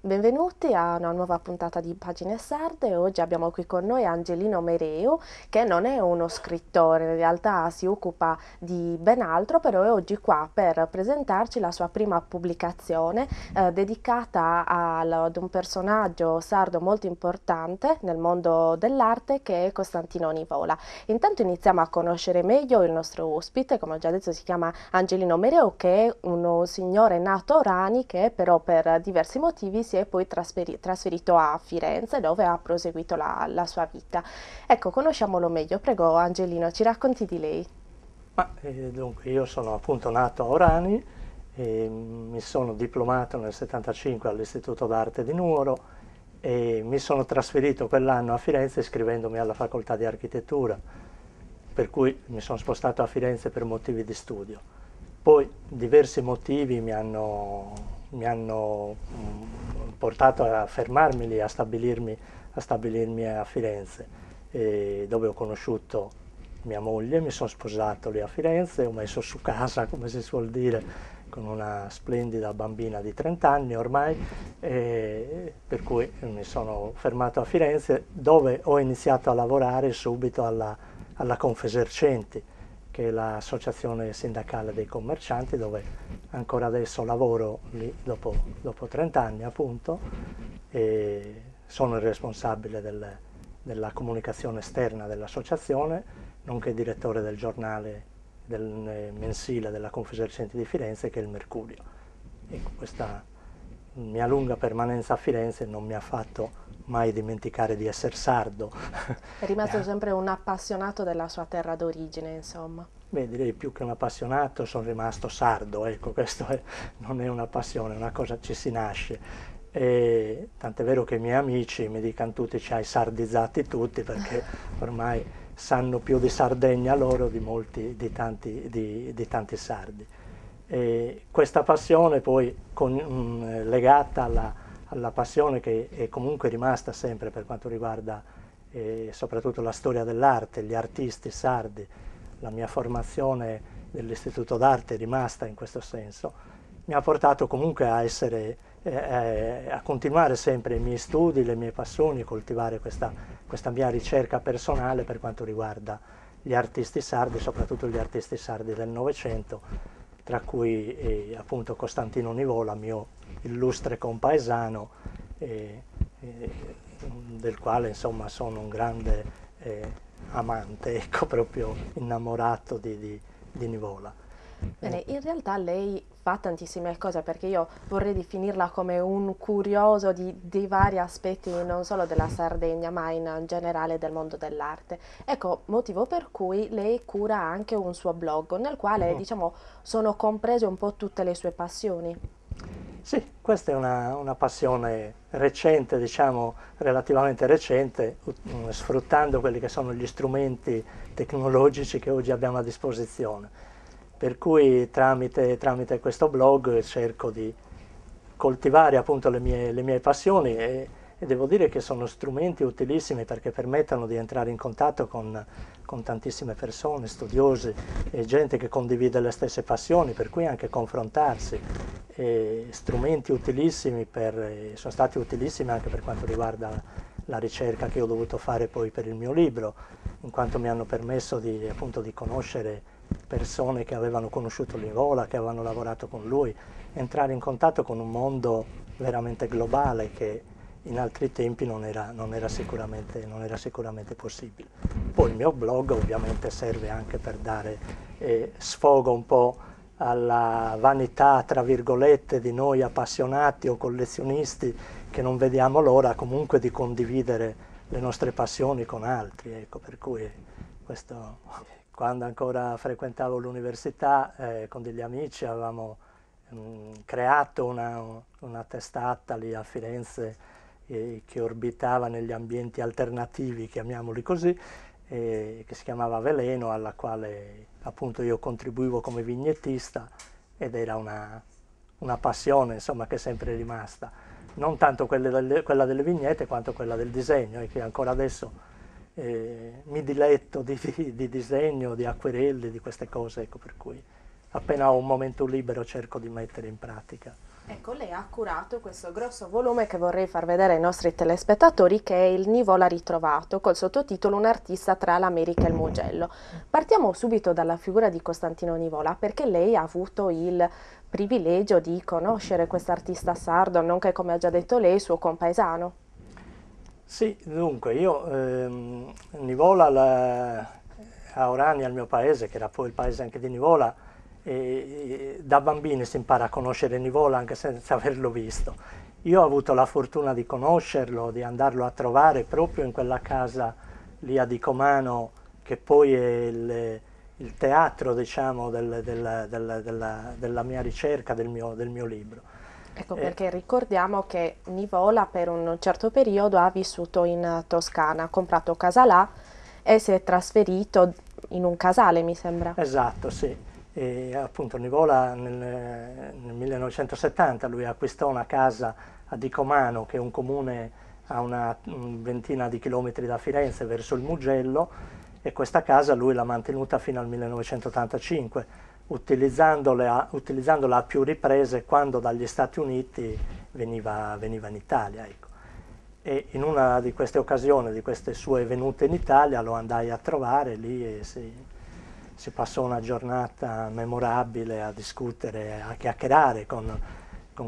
Benvenuti a una nuova puntata di Pagine Sarde. Oggi abbiamo qui con noi Angelino Mereu, che non è uno scrittore, in realtà si occupa di ben altro, però è oggi qua per presentarci la sua prima pubblicazione dedicata ad un personaggio sardo molto importante nel mondo dell'arte, che è Costantino Nivola. Intanto iniziamo a conoscere meglio il nostro ospite. Come ho già detto, si chiama Angelino Mereu, che è uno signore nato a Orani, che però per diversi motivi si è poi trasferito a Firenze, dove ha proseguito la sua vita. Ecco, conosciamolo meglio. Prego Angelino, ci racconti di lei. Dunque io sono appunto nato a Orani e mi sono diplomato nel 75 all'Istituto d'Arte di Nuoro e mi sono trasferito quell'anno a Firenze iscrivendomi alla Facoltà di Architettura, per cui mi sono spostato a Firenze per motivi di studio. Poi diversi motivi mi hanno portato a fermarmi lì, a stabilirmi a Firenze, dove ho conosciuto mia moglie, mi sono sposato lì a Firenze, ho messo su casa, come si suol dire, con una splendida bambina di 30 anni ormai, per cui mi sono fermato a Firenze, dove ho iniziato a lavorare subito alla Confesercenti, che è l'associazione sindacale dei commercianti, dove ancora adesso lavoro lì dopo 30 anni appunto, e sono il responsabile della comunicazione esterna dell'associazione, nonché direttore del giornale del mensile della Confesercenti di Firenze, che è il Mercurio. Ecco, questa mia lunga permanenza a Firenze non mi ha fatto mai dimenticare di essere sardo. È rimasto sempre un appassionato della sua terra d'origine, insomma. Beh, direi più che un appassionato, sono rimasto sardo, ecco, non è una passione, è una cosa, ci si nasce. E tant'è vero che i miei amici mi dicono tutti, ci hai sardizzati tutti, perché ormai sanno più di Sardegna loro di tanti sardi. E questa passione poi legata alla passione che è comunque rimasta sempre per quanto riguarda soprattutto la storia dell'arte, gli artisti sardi, la mia formazione dell'Istituto d'Arte è rimasta in questo senso, mi ha portato comunque a continuare sempre i miei studi, le mie passioni, coltivare questa mia ricerca personale per quanto riguarda gli artisti sardi, soprattutto gli artisti sardi del Novecento, tra cui appunto Costantino Nivola, mio illustre compaesano, eh, eh, del quale insomma sono un grande amante, ecco, proprio innamorato di Nivola. Bene, in realtà lei fa tantissime cose, perché io vorrei definirla come un curioso di vari aspetti, non solo della Sardegna, ma in generale del mondo dell'arte. Ecco, motivo per cui lei cura anche un suo blog, nel quale, diciamo, sono comprese un po' tutte le sue passioni. Sì, questa è una passione recente, diciamo relativamente recente, sfruttando quelli che sono gli strumenti tecnologici che oggi abbiamo a disposizione. Per cui tramite questo blog cerco di coltivare appunto le mie passioni e devo dire che sono strumenti utilissimi perché permettono di entrare in contatto con tantissime persone, studiosi e gente che condivide le stesse passioni, per cui anche confrontarsi. Strumenti utilissimi sono stati utilissimi anche per quanto riguarda la ricerca che ho dovuto fare poi per il mio libro, in quanto mi hanno permesso appunto di conoscere persone che avevano conosciuto Nivola, che avevano lavorato con lui, entrare in contatto con un mondo veramente globale che in altri tempi non era sicuramente possibile. Poi il mio blog ovviamente serve anche per dare sfogo un po' alla vanità, tra virgolette, di noi appassionati o collezionisti che non vediamo l'ora comunque di condividere le nostre passioni con altri, ecco, per cui questo, quando ancora frequentavo l'università con degli amici avevamo creato una testata lì a Firenze che orbitava negli ambienti alternativi, chiamiamoli così, che si chiamava Veleno, alla quale appunto io contribuivo come vignettista ed era una passione insomma che è sempre rimasta, non tanto quella delle vignette quanto quella del disegno, e che ancora adesso mi diletto di disegno, di acquerelli, di queste cose, ecco, per cui appena ho un momento libero cerco di mettere in pratica. Ecco, lei ha curato questo grosso volume che vorrei far vedere ai nostri telespettatori, che è il Nivola ritrovato, col sottotitolo Un artista tra l'America e il Mugello. Partiamo subito dalla figura di Costantino Nivola, perché lei ha avuto il privilegio di conoscere quest'artista sardo, nonché, come ha già detto lei, suo compaesano. Sì, dunque, io Nivola, a Orania, il mio paese, che era poi il paese anche di Nivola, da bambini si impara a conoscere Nivola anche senza averlo visto. Io ho avuto la fortuna di conoscerlo, di andarlo a trovare proprio in quella casa lì a Dicomano, che poi è il teatro, diciamo, della mia ricerca, del mio libro. Ecco, Eh, perché ricordiamo che Nivola per un certo periodo ha vissuto in Toscana, ha comprato casa là e si è trasferito in un casale, mi sembra. Esatto, sì. E appunto Nivola nel 1970 lui acquistò una casa a Dicomano, che è un comune a una ventina di chilometri da Firenze verso il Mugello, e questa casa lui l'ha mantenuta fino al 1985, utilizzandola a più riprese quando dagli Stati Uniti veniva in Italia. Ecco. E in una di queste occasioni, di queste sue venute in Italia, lo andai a trovare lì e si passò una giornata memorabile a discutere, a chiacchierare con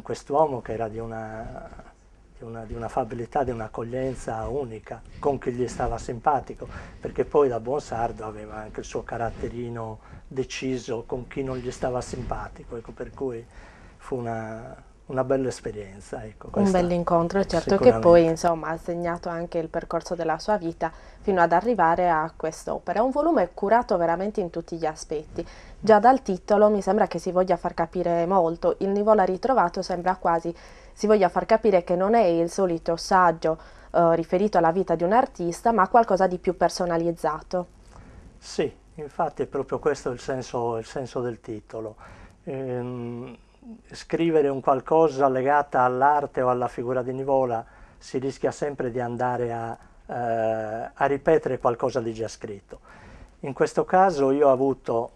quest'uomo che era di un'affabilità, di un'accoglienza unica, con chi gli stava simpatico, perché poi da buon sardo aveva anche il suo caratterino deciso con chi non gli stava simpatico, ecco, per cui fu una bella esperienza, ecco, Un questa bell'incontro, certo, che poi sicuramente. insomma ha segnato anche il percorso della sua vita fino ad arrivare a quest'opera. Un volume curato veramente in tutti gli aspetti. Già dal titolo mi sembra che si voglia far capire molto. Il Nivola ritrovato sembra quasi si voglia far capire che non è il solito saggio riferito alla vita di un artista, ma qualcosa di più personalizzato. Sì, infatti è proprio questo il senso del titolo. Ehm, Scrivere un qualcosa legata all'arte o alla figura di Nivola si rischia sempre di andare a ripetere qualcosa di già scritto. In questo caso io ho avuto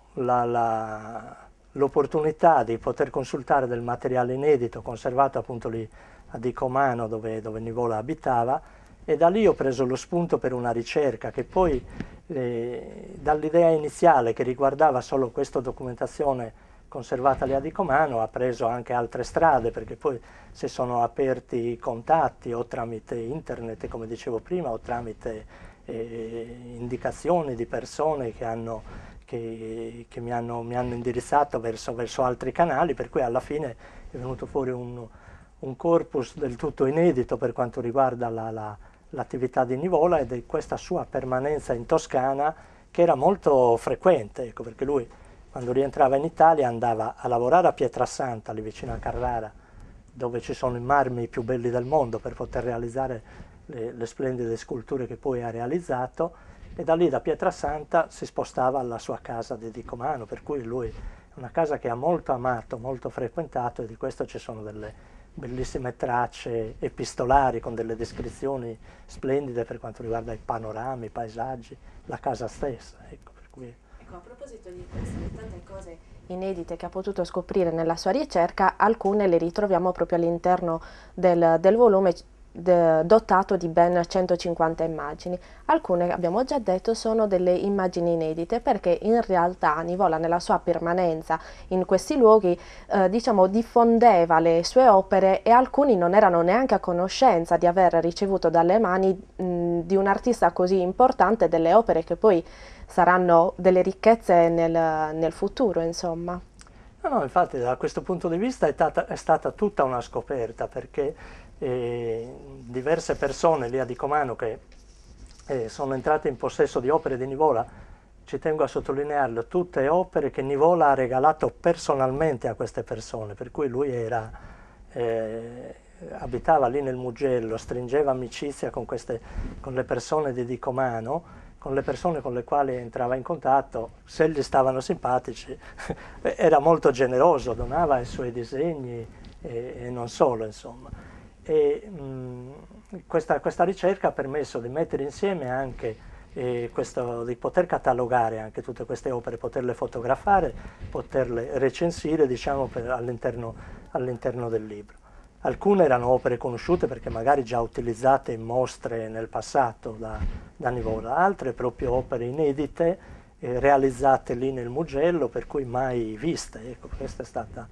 l'opportunità di poter consultare del materiale inedito conservato appunto lì a Dicomano dove Nivola abitava, e da lì ho preso lo spunto per una ricerca che poi dall'idea iniziale che riguardava solo questa documentazione conservata lì a Dicomano ha preso anche altre strade, perché poi si sono aperti contatti o tramite internet, come dicevo prima, o tramite indicazioni di persone che mi hanno indirizzato verso altri canali, per cui alla fine è venuto fuori un corpus del tutto inedito per quanto riguarda l'attività di Nivola e di questa sua permanenza in Toscana, che era molto frequente, ecco, perché lui quando rientrava in Italia andava a lavorare a Pietrasanta, lì vicino a Carrara, dove ci sono i marmi più belli del mondo per poter realizzare le splendide sculture che poi ha realizzato, e da lì da Pietrasanta si spostava alla sua casa di Dicomano, per cui lui è una casa che ha molto amato, molto frequentato, e di questo ci sono delle bellissime tracce epistolari con delle descrizioni splendide per quanto riguarda i panorami, i paesaggi, la casa stessa. Ecco, per cui... Ecco, a proposito di questo, di tante cose inedite che ha potuto scoprire nella sua ricerca, alcune le ritroviamo proprio all'interno del volume dotato di ben 150 immagini. Alcune, abbiamo già detto, sono delle immagini inedite perché in realtà Nivola nella sua permanenza in questi luoghi diciamo diffondeva le sue opere e alcuni non erano neanche a conoscenza di aver ricevuto dalle mani di un artista così importante delle opere che poi saranno delle ricchezze nel futuro, insomma. No, no, infatti da questo punto di vista è stata tutta una scoperta, perché diverse persone lì a Dicomano che sono entrate in possesso di opere di Nivola, ci tengo a sottolinearlo, tutte opere che Nivola ha regalato personalmente a queste persone, per cui lui abitava lì nel Mugello, stringeva amicizia con le persone di Dicomano, con le persone con le quali entrava in contatto, se gli stavano simpatici, era molto generoso, donava i suoi disegni e non solo, insomma. E questa ricerca ha permesso di mettere insieme anche questo, di poter catalogare anche tutte queste opere, poterle fotografare, poterle recensire, diciamo, all'interno del libro. Alcune erano opere conosciute perché magari già utilizzate in mostre nel passato da Nivola, altre proprio opere inedite, realizzate lì nel Mugello, per cui mai viste. Ecco, questa è stata,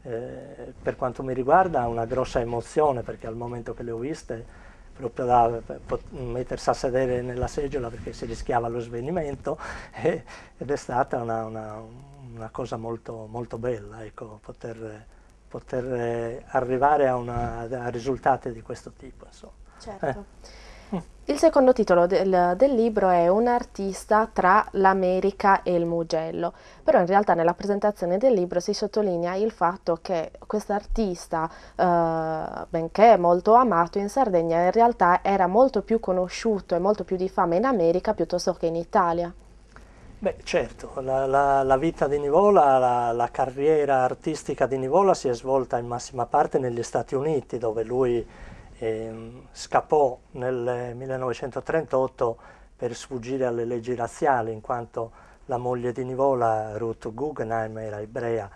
per quanto mi riguarda, una grossa emozione, perché al momento che le ho viste, proprio da mettersi a sedere nella seggiola perché si rischiava lo svenimento, ed è stata una cosa molto, molto bella, ecco, poter arrivare a risultati di questo tipo, insomma. Certo. Il secondo titolo del libro è Un artista tra l'America e il Mugello, però in realtà nella presentazione del libro si sottolinea il fatto che quest'artista, benché molto amato in Sardegna, in realtà era molto più conosciuto e molto più di fama in America piuttosto che in Italia. Beh, certo, la vita di Nivola, la carriera artistica di Nivola si è svolta in massima parte negli Stati Uniti, dove lui scappò nel 1938 per sfuggire alle leggi razziali, in quanto la moglie di Nivola, Ruth Guggenheim, era ebrea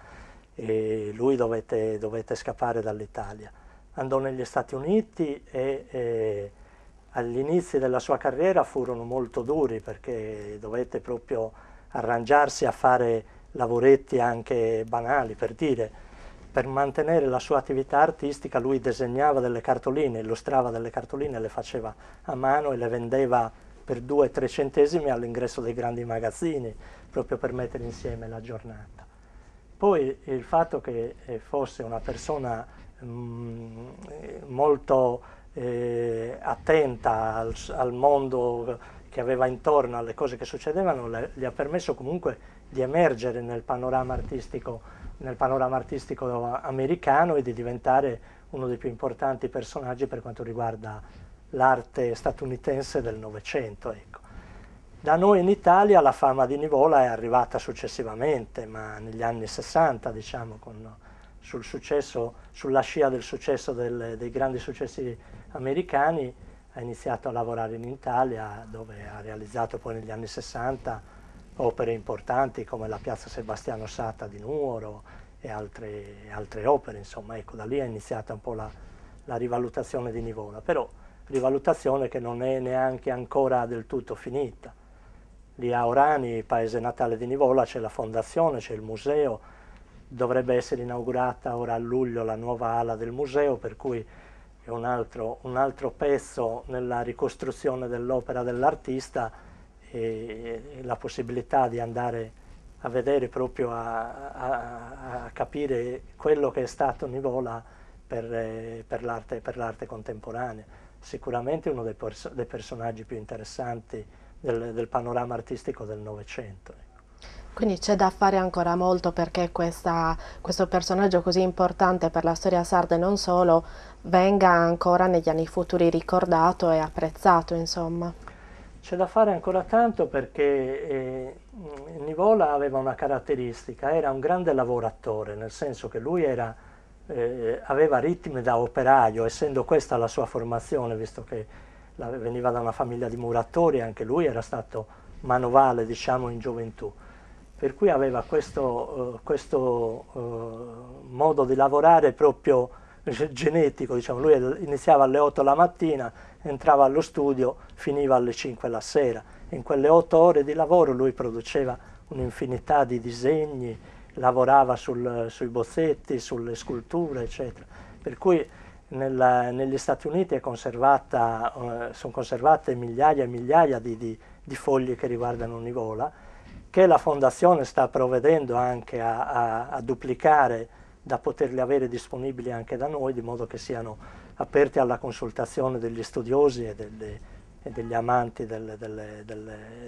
e lui dovette scappare dall'Italia. Andò negli Stati Uniti e agli inizi della sua carriera furono molto duri perché dovette proprio arrangiarsi a fare lavoretti anche banali, per dire, per mantenere la sua attività artistica lui disegnava delle cartoline, illustrava delle cartoline, le faceva a mano e le vendeva per 2-3 centesimi all'ingresso dei grandi magazzini, proprio per mettere insieme la giornata. Poi il fatto che fosse una persona molto attenta al mondo che aveva intorno, alle cose che succedevano, gli ha permesso comunque di emergere nel panorama artistico americano e di diventare uno dei più importanti personaggi per quanto riguarda l'arte statunitense del Novecento. Ecco. Da noi in Italia la fama di Nivola è arrivata successivamente, ma negli anni 60, diciamo, sulla scia del successo dei grandi successi americani, ha iniziato a lavorare in Italia, dove ha realizzato poi negli anni 60 opere importanti come la Piazza Sebastiano Sata di Nuoro e altre opere, insomma, ecco, da lì è iniziata un po' la rivalutazione di Nivola, però rivalutazione che non è neanche ancora del tutto finita. Lì a Orani, paese natale di Nivola, c'è la fondazione, c'è il museo, dovrebbe essere inaugurata ora a luglio la nuova ala del museo, per cui è un altro pezzo nella ricostruzione dell'opera dell'artista e la possibilità di andare a vedere proprio a capire quello che è stato Nivola per l'arte contemporanea. Sicuramente uno dei personaggi più interessanti del panorama artistico del Novecento. Quindi c'è da fare ancora molto perché questo personaggio così importante per la storia sarda e non solo venga ancora negli anni futuri ricordato e apprezzato, insomma. C'è da fare ancora tanto perché Nivola aveva una caratteristica, era un grande lavoratore, nel senso che lui aveva ritmi da operaio, essendo questa la sua formazione, visto che veniva da una famiglia di muratori, anche lui era stato manovale, diciamo, in gioventù. Per cui aveva questo modo di lavorare proprio genetico, diciamo. Lui iniziava alle 8 la mattina, entrava allo studio, finiva alle 5 la sera. In quelle 8 ore di lavoro lui produceva un'infinità di disegni, lavorava sui bozzetti, sulle sculture, eccetera. Per cui negli Stati Uniti sono conservate migliaia e migliaia di fogli che riguardano Nivola, che la Fondazione sta provvedendo anche a duplicare, da poterli avere disponibili anche da noi, di modo che siano aperti alla consultazione degli studiosi e degli amanti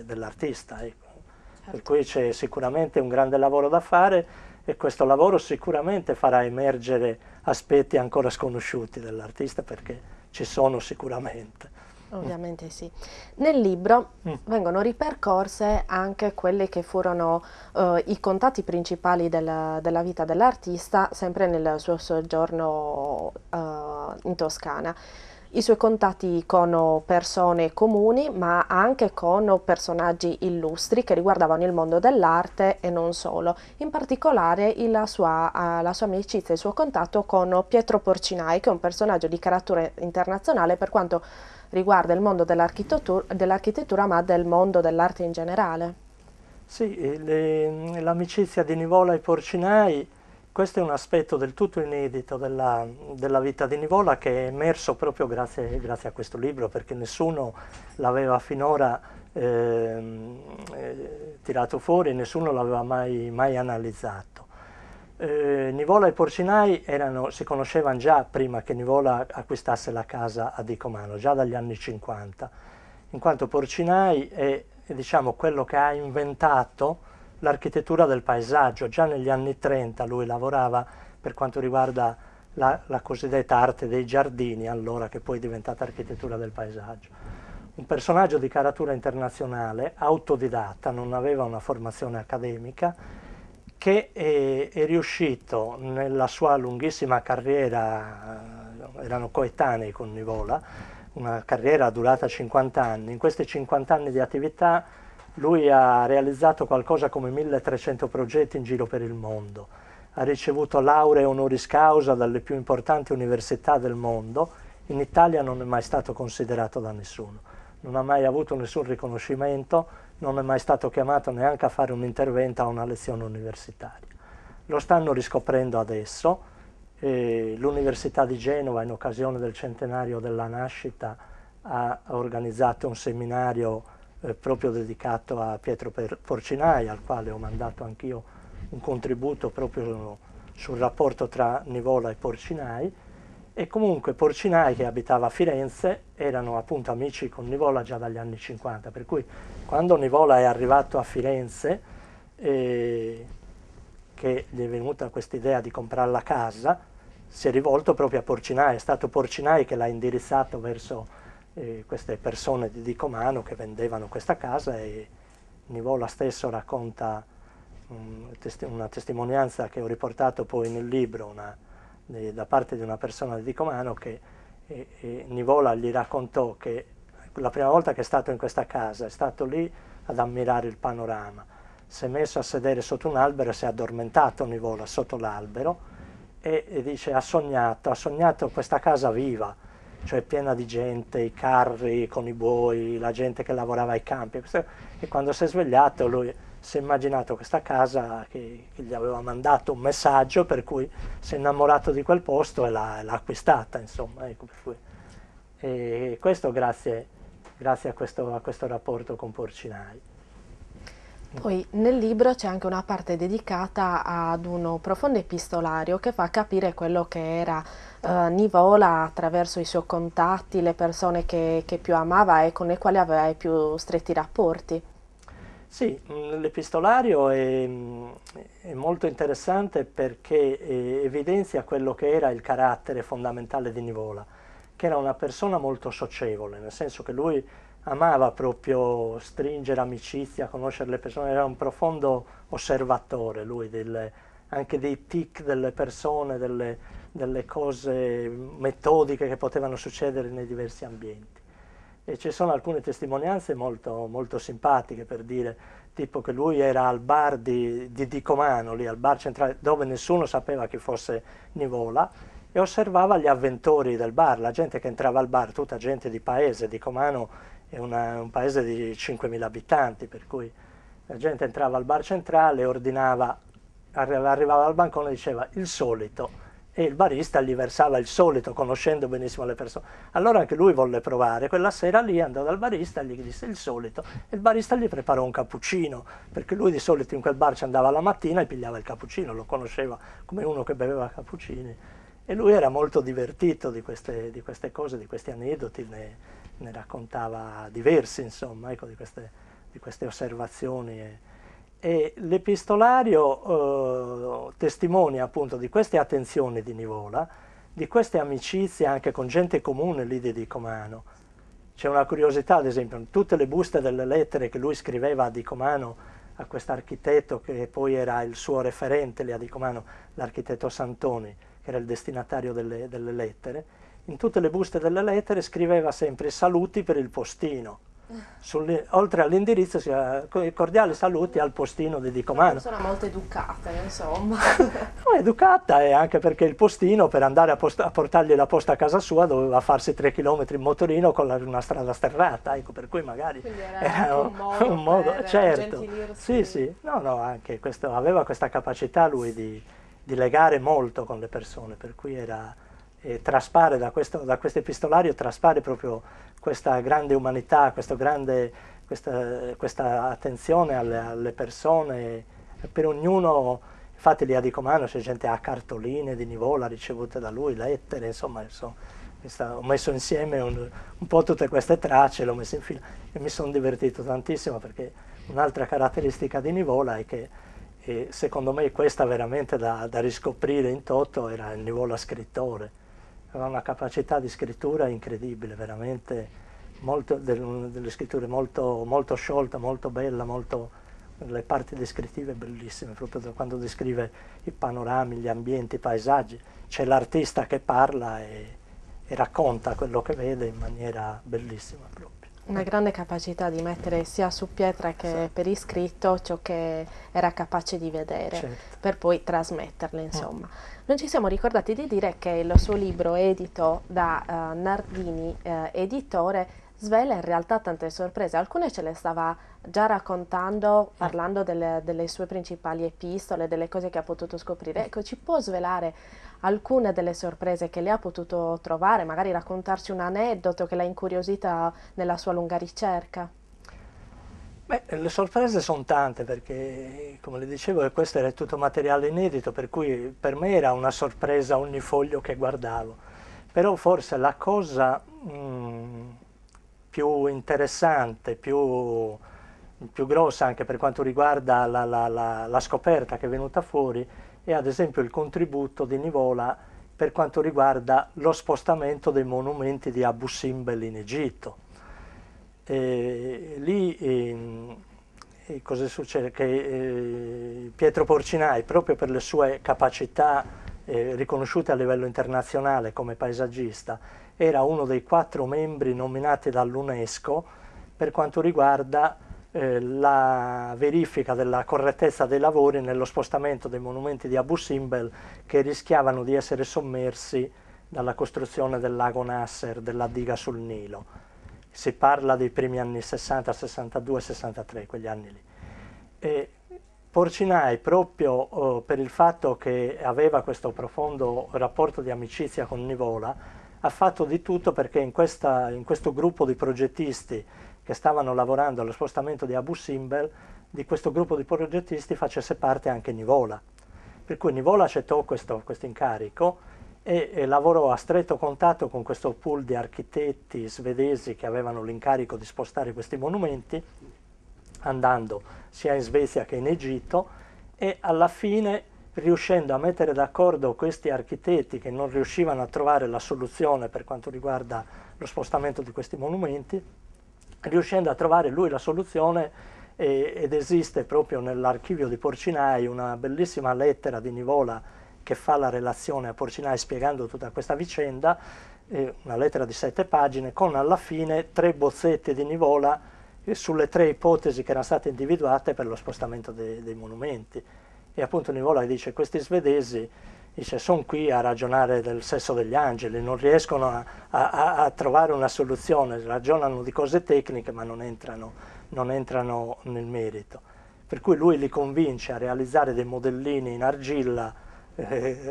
dell'artista. Ecco. Certo. Per cui c'è sicuramente un grande lavoro da fare e questo lavoro sicuramente farà emergere aspetti ancora sconosciuti dell'artista, perché ci sono sicuramente. Ovviamente sì. Nel libro vengono ripercorse anche quelli che furono i contatti principali della vita dell'artista, sempre nel suo soggiorno in Toscana. I suoi contatti con persone comuni, ma anche con personaggi illustri che riguardavano il mondo dell'arte e non solo. In particolare la sua amicizia e il suo contatto con Pietro Porcinai, che è un personaggio di carattere internazionale per quanto riguarda il mondo dell'architettura, ma del mondo dell'arte in generale. Sì, l'amicizia di Nivola e Porcinai, questo è un aspetto del tutto inedito della vita di Nivola che è emerso proprio grazie a questo libro, perché nessuno l'aveva finora tirato fuori, nessuno l'aveva mai analizzato. Nivola e Porcinai si conoscevano già prima che Nivola acquistasse la casa a Dicomano, già dagli anni 50, in quanto Porcinai è diciamo, quello che ha inventato l'architettura del paesaggio. Già negli anni 30 lui lavorava per quanto riguarda la cosiddetta arte dei giardini, allora che poi è diventata architettura del paesaggio. Un personaggio di caratura internazionale, autodidatta, non aveva una formazione accademica, che è riuscito nella sua lunghissima carriera, erano coetanei con Nivola, una carriera durata 50 anni. In questi 50 anni di attività lui ha realizzato qualcosa come 1300 progetti in giro per il mondo, ha ricevuto lauree honoris causa dalle più importanti università del mondo, in Italia non è mai stato considerato da nessuno, non ha mai avuto nessun riconoscimento, non è mai stato chiamato neanche a fare un intervento a una lezione universitaria. Lo stanno riscoprendo adesso. L'Università di Genova, in occasione del centenario della nascita, ha organizzato un seminario proprio dedicato a Pietro Porcinai, al quale ho mandato anch'io un contributo proprio sul rapporto tra Nivola e Porcinai. E comunque Porcinai, che abitava a Firenze, erano appunto amici con Nivola già dagli anni 50, per cui quando Nivola è arrivato a Firenze, che gli è venuta questa idea di comprare la casa, si è rivolto proprio a Porcinai, è stato Porcinai che l'ha indirizzato verso queste persone di Dicomano che vendevano questa casa, e Nivola stesso racconta una testimonianza che ho riportato poi nel libro, da parte di una persona di Dicomano, che Nivola gli raccontò che la prima volta che è stato in questa casa è stato lì ad ammirare il panorama, si è messo a sedere sotto un albero e si è addormentato Nivola sotto l'albero, e dice ha sognato questa casa viva, cioè piena di gente, i carri con i buoi, la gente che lavorava ai campi, e quando si è svegliato lui si è immaginato questa casa che gli aveva mandato un messaggio, per cui si è innamorato di quel posto e l'ha acquistata, insomma, ecco, per cui. E questo grazie a questo rapporto con Porcinai. Poi nel libro c'è anche una parte dedicata ad uno profondo epistolario che fa capire quello che era Nivola attraverso i suoi contatti, le persone che più amava e con le quali aveva i più stretti rapporti. Sì, l'epistolario è molto interessante perché evidenzia quello che era il carattere fondamentale di Nivola, che era una persona molto socievole, nel senso che lui amava proprio stringere amicizia, conoscere le persone, era un profondo osservatore lui, anche dei tic delle persone, delle cose metodiche che potevano succedere nei diversi ambienti. E ci sono alcune testimonianze molto, molto simpatiche, per dire, tipo che lui era al bar di Dicomano, lì al bar centrale, dove nessuno sapeva chi fosse Nivola, e osservava gli avventori del bar, la gente che entrava al bar, tutta gente di paese. Dicomano è un paese di 5.000 abitanti, per cui la gente entrava al bar centrale, ordinava, arrivava al bancone e diceva il solito, e il barista gli versava il solito, conoscendo benissimo le persone. Allora anche lui volle provare, quella sera lì andò dal barista e gli disse il solito, e il barista gli preparò un cappuccino, perché lui di solito in quel bar ci andava la mattina e pigliava il cappuccino, lo conosceva come uno che beveva cappuccini, e lui era molto divertito di queste cose, di questi aneddoti, ne raccontava diversi, insomma, ecco, di queste osservazioni. E l'epistolario testimonia appunto di queste attenzioni di Nivola, di queste amicizie anche con gente comune lì di Dicomano. C'è una curiosità, ad esempio, tutte le buste delle lettere che lui scriveva a Dicomano, a quest'architetto che poi era il suo referente lì a Dicomano, l'architetto Santoni, che era il destinatario delle lettere, in tutte le buste delle lettere scriveva sempre saluti per il postino. Oltre all'indirizzo, cordiali saluti al postino di Dicomano. Una persona molto educata, insomma. No, educata, e anche perché il postino, per andare a portargli la posta a casa sua, doveva farsi 3 chilometri in motorino con una strada sterrata, ecco, per cui magari Quindi era un modo per certo. gentilirsi. Sì, no, anche questo, aveva questa capacità lui di legare molto con le persone, per cui traspare da questo epistolario, traspare proprio questa grande umanità, questa attenzione alle persone, per ognuno. Infatti lì a Dicomano c'è gente a cartoline di Nivola ricevute da lui, lettere, insomma, ho messo insieme un po' tutte queste tracce, l'ho messo in fila e mi sono divertito tantissimo, perché un'altra caratteristica di Nivola è che secondo me questa veramente da riscoprire in toto era il Nivola scrittore. Aveva una capacità di scrittura incredibile, veramente delle scritture molto, molto sciolta, molto bella, le parti descrittive bellissime, proprio quando descrive i panorami, gli ambienti, i paesaggi. C'è l'artista che parla e racconta quello che vede in maniera bellissima proprio. Una grande capacità di mettere sia su pietra che Sì. per iscritto ciò che era capace di vedere, Certo. per poi trasmetterle, insomma. Non ci siamo ricordati di dire che il suo libro edito da Nardini Editore svela in realtà tante sorprese. Alcune ce le stava già raccontando, parlando delle sue principali epistole, delle cose che ha potuto scoprire. Ecco, ci può svelare alcune delle sorprese che le ha potuto trovare, magari raccontarci un aneddoto che l'ha incuriosita nella sua lunga ricerca? Beh, le sorprese sono tante, perché, come le dicevo, questo era tutto materiale inedito, per cui per me era una sorpresa ogni foglio che guardavo. Però forse la cosa più interessante, più grossa anche per quanto riguarda la scoperta che è venuta fuori, è ad esempio il contributo di Nivola per quanto riguarda lo spostamento dei monumenti di Abu Simbel in Egitto. Cosa succede? Che Pietro Porcinai, proprio per le sue capacità riconosciute a livello internazionale come paesaggista, era uno dei 4 membri nominati dall'UNESCO per quanto riguarda la verifica della correttezza dei lavori nello spostamento dei monumenti di Abu Simbel, che rischiavano di essere sommersi dalla costruzione del lago Nasser, della diga sul Nilo. Si parla dei primi anni 60, 62, 63, quegli anni lì. E Porcinai, proprio per il fatto che aveva questo profondo rapporto di amicizia con Nivola, ha fatto di tutto perché in questo gruppo di progettisti che stavano lavorando allo spostamento di Abu Simbel, di questo gruppo di progettisti facesse parte anche Nivola. Per cui Nivola accettò questo incarico e lavorò a stretto contatto con questo pool di architetti svedesi che avevano l'incarico di spostare questi monumenti, andando sia in Svezia che in Egitto, e alla fine, riuscendo a mettere d'accordo questi architetti che non riuscivano a trovare la soluzione per quanto riguarda lo spostamento di questi monumenti, riuscendo a trovare lui la soluzione, ed esiste proprio nell'archivio di Porcinai una bellissima lettera di Nivola che fa la relazione a Porcinai spiegando tutta questa vicenda, una lettera di 7 pagine, con alla fine 3 bozzetti di Nivola sulle 3 ipotesi che erano state individuate per lo spostamento dei monumenti. E appunto Nivola dice: questi svedesi, dice, sono qui a ragionare del sesso degli angeli, non riescono a trovare una soluzione, ragionano di cose tecniche ma non entrano nel merito. Per cui lui li convince a realizzare dei modellini in argilla,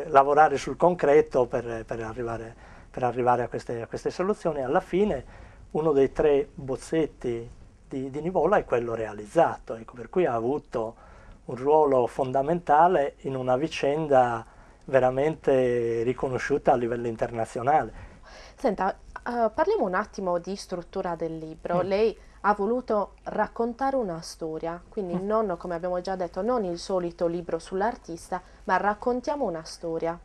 lavorare sul concreto per arrivare a queste soluzioni. Alla fine uno dei 3 bozzetti di Nivola è quello realizzato, ecco, per cui ha avuto un ruolo fondamentale in una vicenda veramente riconosciuta a livello internazionale. Senta, parliamo un attimo di struttura del libro. Lei ha voluto raccontare una storia, quindi non, come abbiamo già detto, non il solito libro sull'artista, ma raccontiamo una storia.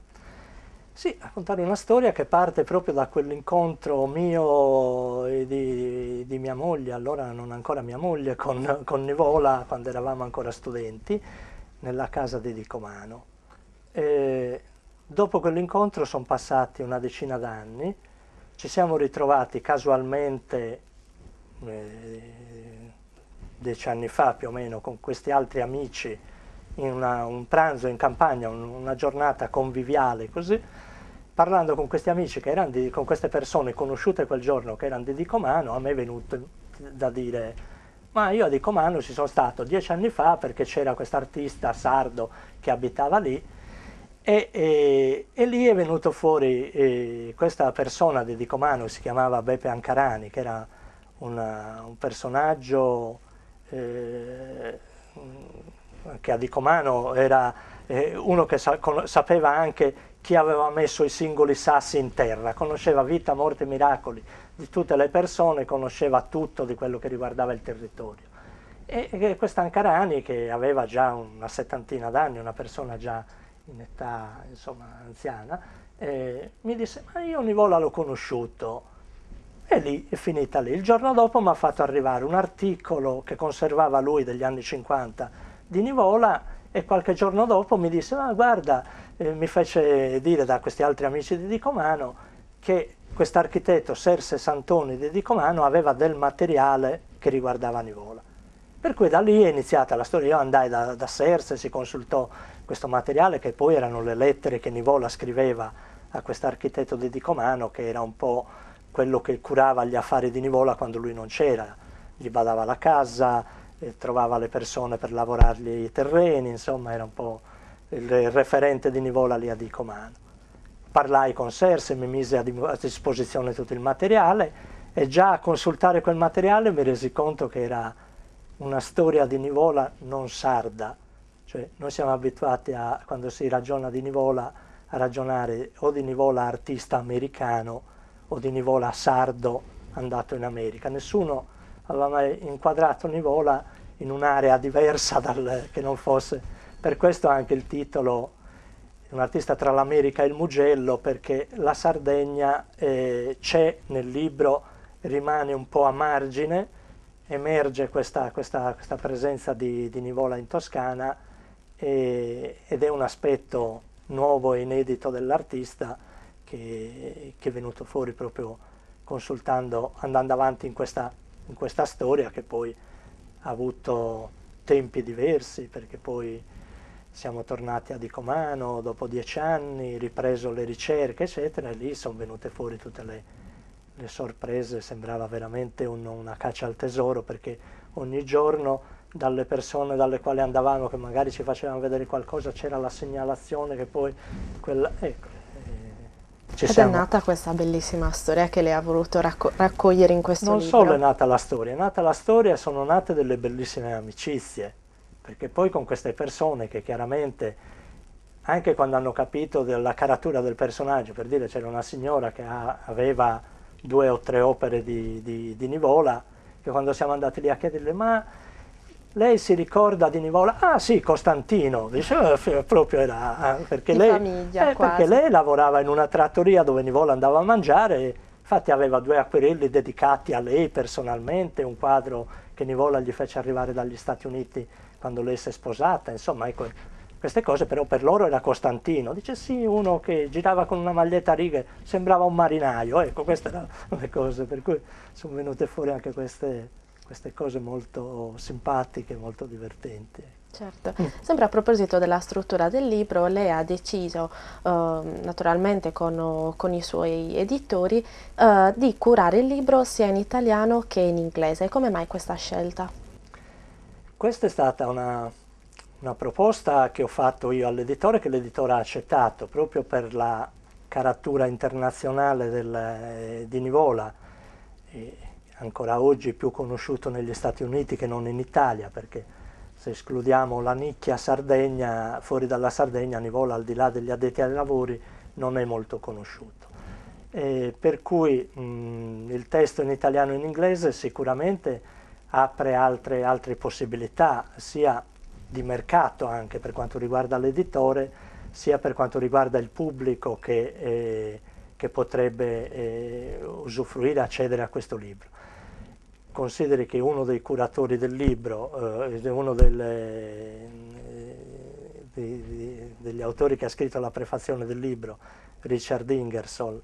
Sì, raccontare una storia che parte proprio da quell'incontro mio e di mia moglie, allora non ancora mia moglie, con Nivola, quando eravamo ancora studenti, nella casa di Dicomano. Dopo quell'incontro sono passati una decina d'anni ci siamo ritrovati casualmente 10 anni fa più o meno con questi altri amici in un pranzo in campagna, una giornata conviviale così, parlando con questi amici che erano con queste persone conosciute quel giorno che erano di Dicomano, a me è venuto da dire: ma io a Dicomano ci sono stato 10 anni fa perché c'era quest'artista sardo che abitava lì e lì è venuto fuori questa persona di Dicomano, si chiamava Beppe Ancarani, che era un personaggio che a Dicomano era uno che sapeva anche chi aveva messo i singoli sassi in terra, conosceva vita, morte e miracoli di tutte le persone, conosceva tutto di quello che riguardava il territorio. E questo Ancarani, che aveva già una settantina d'anni, una persona già in età insomma anziana, mi disse: ma io Nivola l'ho conosciuto. E lì è finita lì. Il giorno dopo mi ha fatto arrivare un articolo che conservava lui degli anni 50 di Nivola, e qualche giorno dopo mi disse: ma guarda, mi fece dire da questi altri amici di Dicomano che quest'architetto Serse Santoni di Dicomano aveva del materiale che riguardava Nivola. Per cui da lì è iniziata la storia. Io andai da Serse, si consultò questo materiale, che poi erano le lettere che Nivola scriveva a quest'architetto di Dicomano, che era un po' quello che curava gli affari di Nivola quando lui non c'era, gli badava la casa, trovava le persone per lavorargli i terreni, insomma era un po' il referente di Nivola lì a Dicomano. Parlai con Serse, mi mise a disposizione tutto il materiale, e già a consultare quel materiale mi resi conto che era una storia di Nivola non sarda. Cioè noi siamo abituati a, quando si ragiona di Nivola, a ragionare o di Nivola artista americano o di Nivola sardo andato in America. Nessuno aveva mai inquadrato Nivola in un'area diversa che non fosse. Per questo anche il titolo è un artista tra l'America e il Mugello, perché la Sardegna c'è nel libro, rimane un po' a margine, emerge questa presenza di Nivola in Toscana, ed è un aspetto nuovo e inedito dell'artista che è venuto fuori proprio consultando, andando avanti in questa storia, che poi ha avuto tempi diversi, perché poi siamo tornati a Dicomano dopo 10 anni, ripreso le ricerche eccetera, e lì sono venute fuori tutte le sorprese. Sembrava veramente una caccia al tesoro, perché ogni giorno dalle persone dalle quali andavamo, che magari ci facevano vedere qualcosa, c'era la segnalazione che poi quella, ecco, ci Ed è siamo. nata questa bellissima storia che lei ha voluto raccogliere in questo Non libro. solo è nata la storia, sono nate delle bellissime amicizie, perché poi con queste persone che chiaramente, anche quando hanno capito della caratura del personaggio, per dire, c'era una signora che aveva 2 o 3 opere di Nivola, che quando siamo andati lì a chiederle: ma lei si ricorda di Nivola? Ah sì, Costantino, diceva, proprio era, perché Di lei, famiglia, perché quasi. lei lavorava in una trattoria dove Nivola andava a mangiare, e infatti aveva 2 acquerelli dedicati a lei personalmente, un quadro che Nivola gli fece arrivare dagli Stati Uniti quando lei si è sposata, insomma ecco, queste cose. Però per loro era Costantino. Dice sì, uno che girava con una maglietta a righe, sembrava un marinaio, ecco, queste erano le cose, per cui sono venute fuori anche queste cose molto simpatiche, molto divertenti. Certo, sempre a proposito della struttura del libro, lei ha deciso, naturalmente con i suoi editori, di curare il libro sia in italiano che in inglese. Come mai questa scelta? Questa è stata una proposta che ho fatto io all'editore, che l'editore ha accettato, proprio per la caratura internazionale di Nivola, e ancora oggi più conosciuto negli Stati Uniti che non in Italia, perché se escludiamo la nicchia Sardegna, fuori dalla Sardegna Nivola, al di là degli addetti ai lavori, non è molto conosciuto. Per cui il testo in italiano e in inglese sicuramente apre altre possibilità, sia di mercato anche per quanto riguarda l'editore, sia per quanto riguarda il pubblico che potrebbe usufruire, accedere a questo libro. Consideri che uno dei curatori del libro, uno degli autori che ha scritto la prefazione del libro, Richard Ingersoll,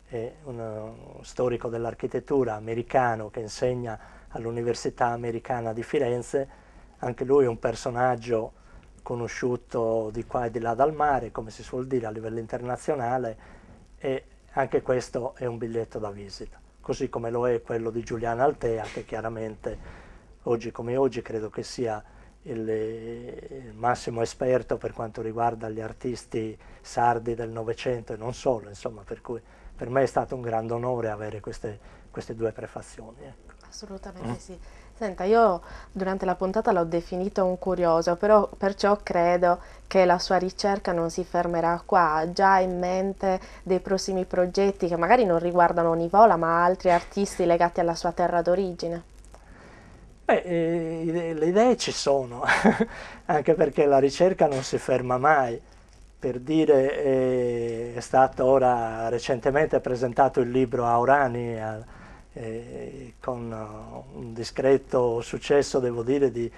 è uno storico dell'architettura americano che insegna all'Università Americana di Firenze. Anche lui è un personaggio conosciuto di qua e di là dal mare, come si suol dire a livello internazionale, e anche questo è un biglietto da visita, così come lo è quello di Giuliano Altea, che chiaramente oggi come oggi credo che sia il massimo esperto per quanto riguarda gli artisti sardi del Novecento e non solo, insomma, per cui per me è stato un grande onore avere queste due prefazioni. Ecco. Assolutamente sì. Senta, io durante la puntata l'ho definito un curioso, però perciò credo che la sua ricerca non si fermerà qua. Ha già in mente dei prossimi progetti che magari non riguardano Nivola, ma altri artisti legati alla sua terra d'origine? Beh, le idee ci sono, anche perché la ricerca non si ferma mai. Per dire, è stato ora recentemente presentato il libro a Orani, con un discreto successo, devo dire, di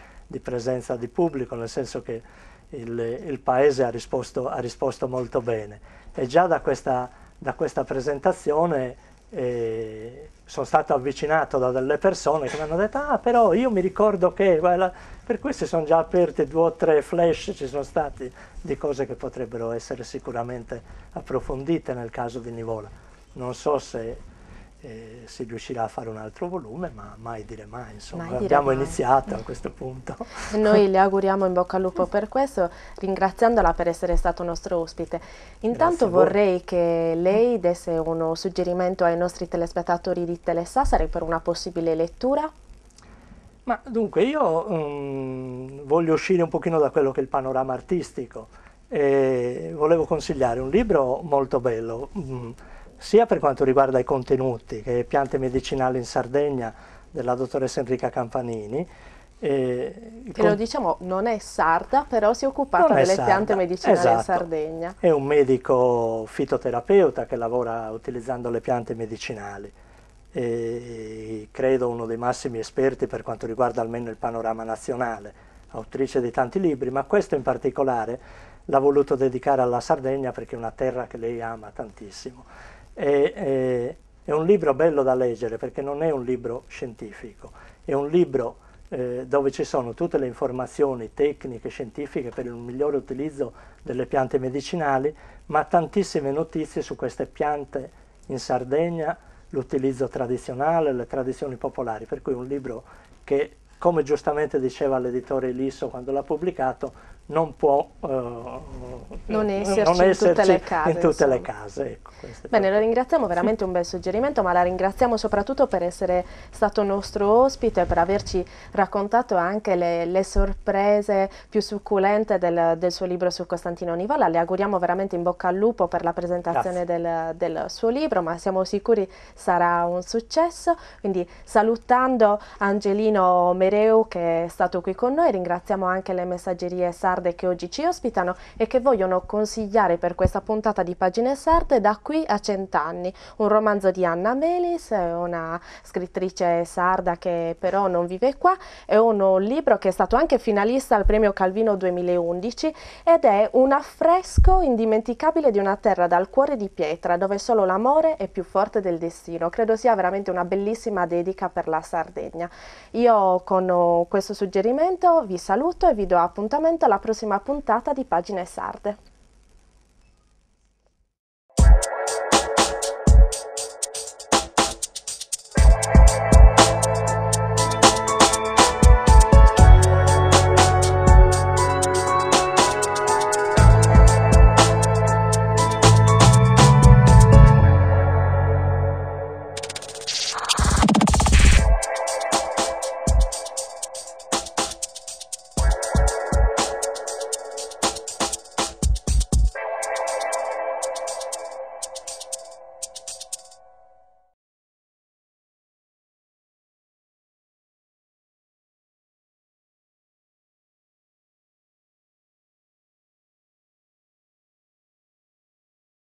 presenza di pubblico, nel senso che il paese ha risposto molto bene. E già da questa presentazione sono stato avvicinato da delle persone che mi hanno detto: ah, però io mi ricordo che, guarda, per cui si sono già aperte 2 o 3 flash, ci sono stati di cose che potrebbero essere sicuramente approfondite nel caso di Nivola. Non so se si riuscirà a fare un altro volume, ma mai dire mai, insomma. Mai dire Abbiamo mai. iniziato a questo punto. E noi le auguriamo in bocca al lupo per questo, ringraziandola per essere stato nostro ospite. Grazie Intanto a voi. vorrei che lei desse uno suggerimento ai nostri telespettatori di Telesassari per una possibile lettura. Ma dunque io voglio uscire un pochino da quello che è il panorama artistico e volevo consigliare un libro molto bello, sia per quanto riguarda i contenuti, che è Piante medicinali in Sardegna della dottoressa Enrica Campanini. Che lo diciamo non è sarda, però si è occupata Non è delle piante sarda, medicinali in esatto. Sardegna. È un medico fitoterapeuta che lavora utilizzando le piante medicinali. E credo uno dei massimi esperti per quanto riguarda almeno il panorama nazionale, autrice di tanti libri, ma questo in particolare l'ha voluto dedicare alla Sardegna perché è una terra che lei ama tantissimo. È un libro bello da leggere perché non è un libro scientifico, è un libro dove ci sono tutte le informazioni tecniche, scientifiche per il migliore utilizzo delle piante medicinali, ma tantissime notizie su queste piante in Sardegna, l'utilizzo tradizionale, le tradizioni popolari, per cui un libro che, come giustamente diceva l'editore Elisso quando l'ha pubblicato, non può Non esserci in tutte le case, in tutte le insomma. case. Ecco, Bene, la ringraziamo, veramente un bel suggerimento, ma la ringraziamo soprattutto per essere stato nostro ospite e per averci raccontato anche le sorprese più succulente del suo libro su Costantino Nivola. Le auguriamo veramente in bocca al lupo per la presentazione del suo libro, ma siamo sicuri sarà un successo. Quindi salutando Angelino Mereu che è stato qui con noi, ringraziamo anche le messaggerie sarde che oggi ci ospitano e che vogliono consigliare per questa puntata di Pagine Sarde Da qui a 100 anni, un romanzo di Anna Melis, una scrittrice sarda che però non vive qua, è un libro che è stato anche finalista al premio Calvino 2011 ed è un affresco indimenticabile di una terra dal cuore di pietra dove solo l'amore è più forte del destino. Credo sia veramente una bellissima dedica per la Sardegna. Io con questo suggerimento vi saluto e vi do appuntamento alla prossima puntata di Pagine Sarde.